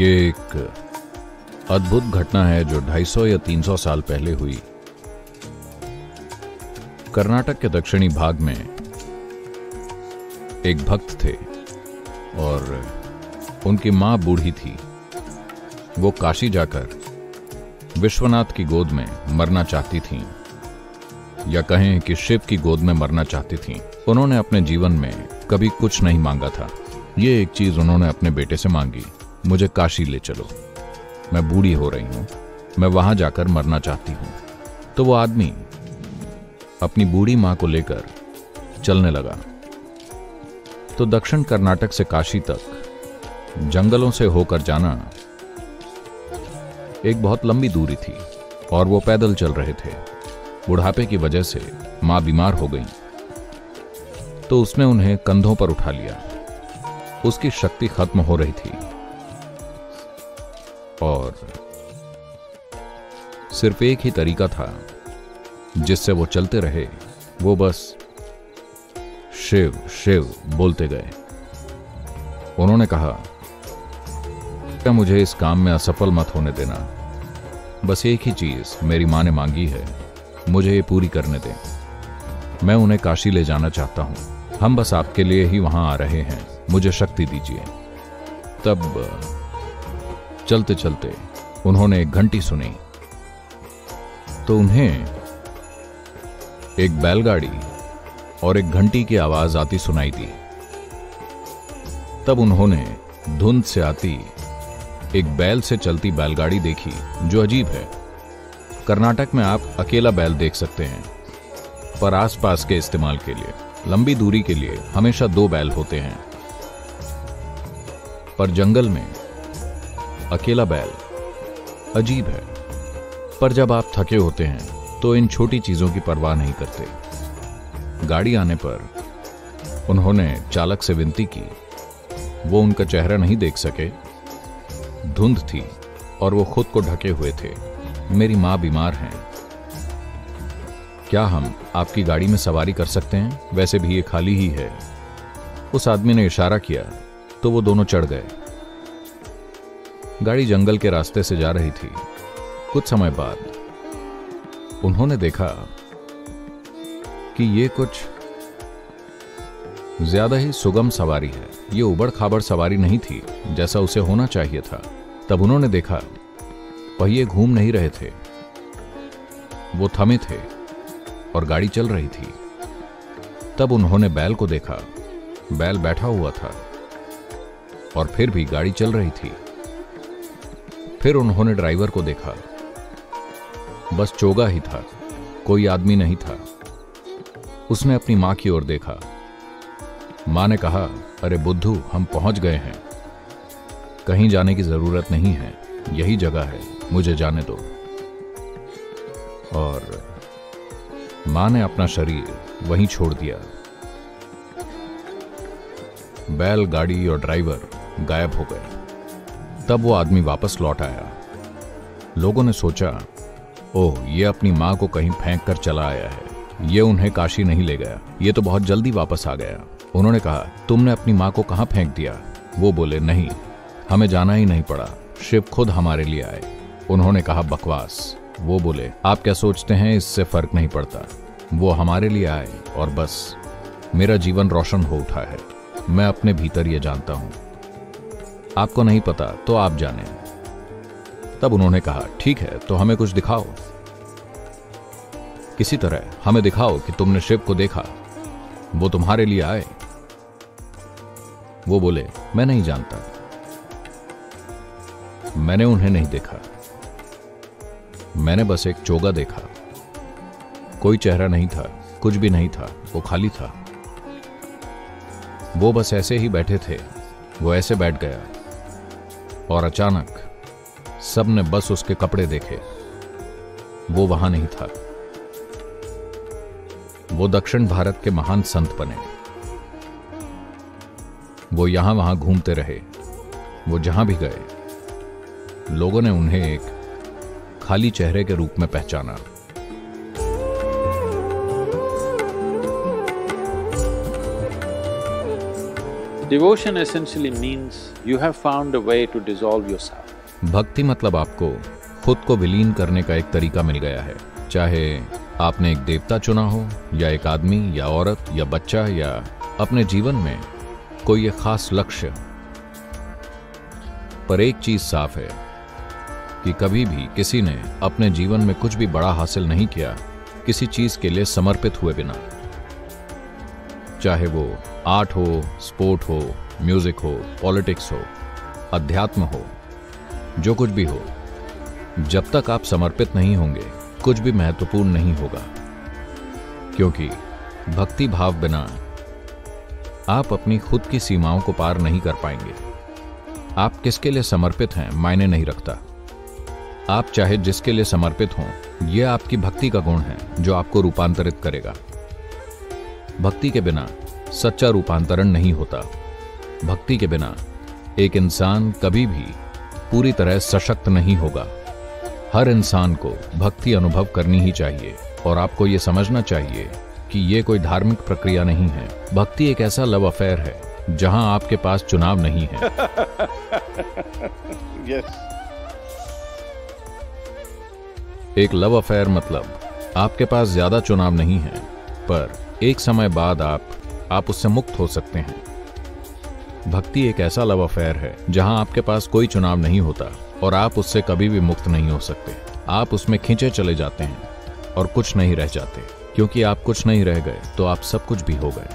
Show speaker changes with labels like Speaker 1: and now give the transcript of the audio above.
Speaker 1: ये एक अद्भुत घटना है जो 250 या 300 साल पहले हुई। कर्नाटक के दक्षिणी भाग में एक भक्त थे और उनकी मां बूढ़ी थी। वो काशी जाकर विश्वनाथ की गोद में मरना चाहती थीं, या कहें कि शिव की गोद में मरना चाहती थीं। उन्होंने अपने जीवन में कभी कुछ नहीं मांगा था। ये एक चीज उन्होंने अपने बेटे से मांगी, मुझे काशी ले चलो, मैं बूढ़ी हो रही हूं, मैं वहां जाकर मरना चाहती हूं। तो वो आदमी अपनी बूढ़ी मां को लेकर चलने लगा। तो दक्षिण कर्नाटक से काशी तक जंगलों से होकर जाना एक बहुत लंबी दूरी थी और वो पैदल चल रहे थे। बुढ़ापे की वजह से मां बीमार हो गई, तो उसने उन्हें कंधों पर उठा लिया। उसकी शक्ति खत्म हो रही थी और सिर्फ एक ही तरीका था जिससे वो चलते रहे, वो बस शिव शिव बोलते गए। उन्होंने कहा, क्या मुझे इस काम में असफल मत होने देना। बस एक ही चीज मेरी मां ने मांगी है, मुझे ये पूरी करने दें। मैं उन्हें काशी ले जाना चाहता हूं। हम बस आपके लिए ही वहां आ रहे हैं, मुझे शक्ति दीजिए। तब चलते चलते उन्होंने एक घंटी सुनी, तो उन्हें एक बैलगाड़ी और एक घंटी की आवाज आती सुनाई दी। तब उन्होंने धुंध से आती एक बैल से चलती बैलगाड़ी देखी, जो अजीब है। कर्नाटक में आप अकेला बैल देख सकते हैं, पर आसपास के इस्तेमाल के लिए लंबी दूरी के लिए हमेशा 2 बैल होते हैं। पर जंगल में अकेला बैल अजीब है। पर जब आप थके होते हैं तो इन छोटी चीजों की परवाह नहीं करते। गाड़ी आने पर उन्होंने चालक से विनती की। वो उनका चेहरा नहीं देख सके, धुंध थी और वो खुद को ढके हुए थे। मेरी मां बीमार हैं, क्या हम आपकी गाड़ी में सवारी कर सकते हैं? वैसे भी ये खाली ही है। उस आदमी ने इशारा किया तो वो दोनों चढ़ गए। गाड़ी जंगल के रास्ते से जा रही थी। कुछ समय बाद उन्होंने देखा कि ये कुछ ज्यादा ही सुगम सवारी है। ये उबड़ खाबड़ सवारी नहीं थी जैसा उसे होना चाहिए था। तब उन्होंने देखा पहिए घूम नहीं रहे थे, वो थमे थे और गाड़ी चल रही थी। तब उन्होंने बैल को देखा, बैल बैठा हुआ था और फिर भी गाड़ी चल रही थी। फिर उन्होंने ड्राइवर को देखा, बस चोगा ही था, कोई आदमी नहीं था। उसने अपनी मां की ओर देखा। मां ने कहा, अरे बुद्धू, हम पहुंच गए हैं, कहीं जाने की जरूरत नहीं है, यही जगह है, मुझे जाने दो। और मां ने अपना शरीर वहीं छोड़ दिया। बैल, गाड़ी और ड्राइवर गायब हो गए। तब वो आदमी वापस लौट आया। लोगों ने सोचा, ओह, ये अपनी मां को कहीं फेंक कर चला आया है, ये उन्हें काशी नहीं ले गया, ये तो बहुत जल्दी वापस आ गया। उन्होंने कहा, तुमने अपनी मां को कहां फेंक दिया? वो बोले, नहीं, हमें जाना ही नहीं पड़ा, शिव खुद हमारे लिए आए। उन्होंने कहा, बकवास। वो बोले, आप क्या सोचते हैं, इससे फर्क नहीं पड़ता, वो हमारे लिए आए और बस मेरा जीवन रोशन हो उठा है। मैं अपने भीतर ये जानता हूं, आपको नहीं पता तो आप जाने। तब उन्होंने कहा, ठीक है, तो हमें कुछ दिखाओ, किसी तरह हमें दिखाओ कि तुमने शिव को देखा, वो तुम्हारे लिए आए। वो बोले, मैं नहीं जानता, मैंने उन्हें नहीं देखा, मैंने बस एक चोगा देखा, कोई चेहरा नहीं था, कुछ भी नहीं था, वो खाली था। वो बस ऐसे ही बैठे थे। वो ऐसे बैठ गया और अचानक सबने बस उसके कपड़े देखे, वो वहां नहीं था। वो दक्षिण भारत के महान संत बने। वो यहां वहां घूमते रहे। वो जहां भी गए, लोगों ने उन्हें एक खाली चेहरे के रूप में पहचाना।
Speaker 2: Devotion essentially means you have found a way to dissolve yourself.
Speaker 1: भक्ति मतलब आपको खुद को विलीन करने का एक तरीका मिल गया है, चाहे आपने एक देवता चुना हो या एक आदमी या औरत या बच्चा या अपने जीवन में कोई एक खास लक्ष्य। पर एक चीज साफ है कि कभी भी किसी ने अपने जीवन में कुछ भी बड़ा हासिल नहीं किया किसी चीज के लिए समर्पित हुए बिना। चाहे वो आर्ट हो, स्पोर्ट हो, म्यूजिक हो, पॉलिटिक्स हो, अध्यात्म हो, जो कुछ भी हो, जब तक आप समर्पित नहीं होंगे कुछ भी महत्वपूर्ण नहीं होगा। क्योंकि भक्ति भाव बिना आप अपनी खुद की सीमाओं को पार नहीं कर पाएंगे। आप किसके लिए समर्पित हैं मायने नहीं रखता। आप चाहे जिसके लिए समर्पित हों, यह आपकी भक्ति का गुण है जो आपको रूपांतरित करेगा। भक्ति के बिना सच्चा रूपांतरण नहीं होता। भक्ति के बिना एक इंसान कभी भी पूरी तरह सशक्त नहीं होगा। हर इंसान को भक्ति अनुभव करनी ही चाहिए और आपको यह समझना चाहिए कि यह कोई धार्मिक प्रक्रिया नहीं है। भक्ति एक ऐसा लव अफेयर है जहां आपके पास चुनाव नहीं है।
Speaker 2: Yes.
Speaker 1: एक लव अफेयर मतलब आपके पास ज्यादा चुनाव नहीं है, पर एक समय बाद आप उससे मुक्त हो सकते हैं। भक्ति एक ऐसा लव अफेयर है जहां आपके पास कोई चुनाव नहीं होता और आप उससे कभी भी मुक्त नहीं हो सकते। आप उसमें खींचे चले जाते हैं और कुछ नहीं रह जाते। क्योंकि आप कुछ नहीं रह गए तो आप सब कुछ भी हो गए।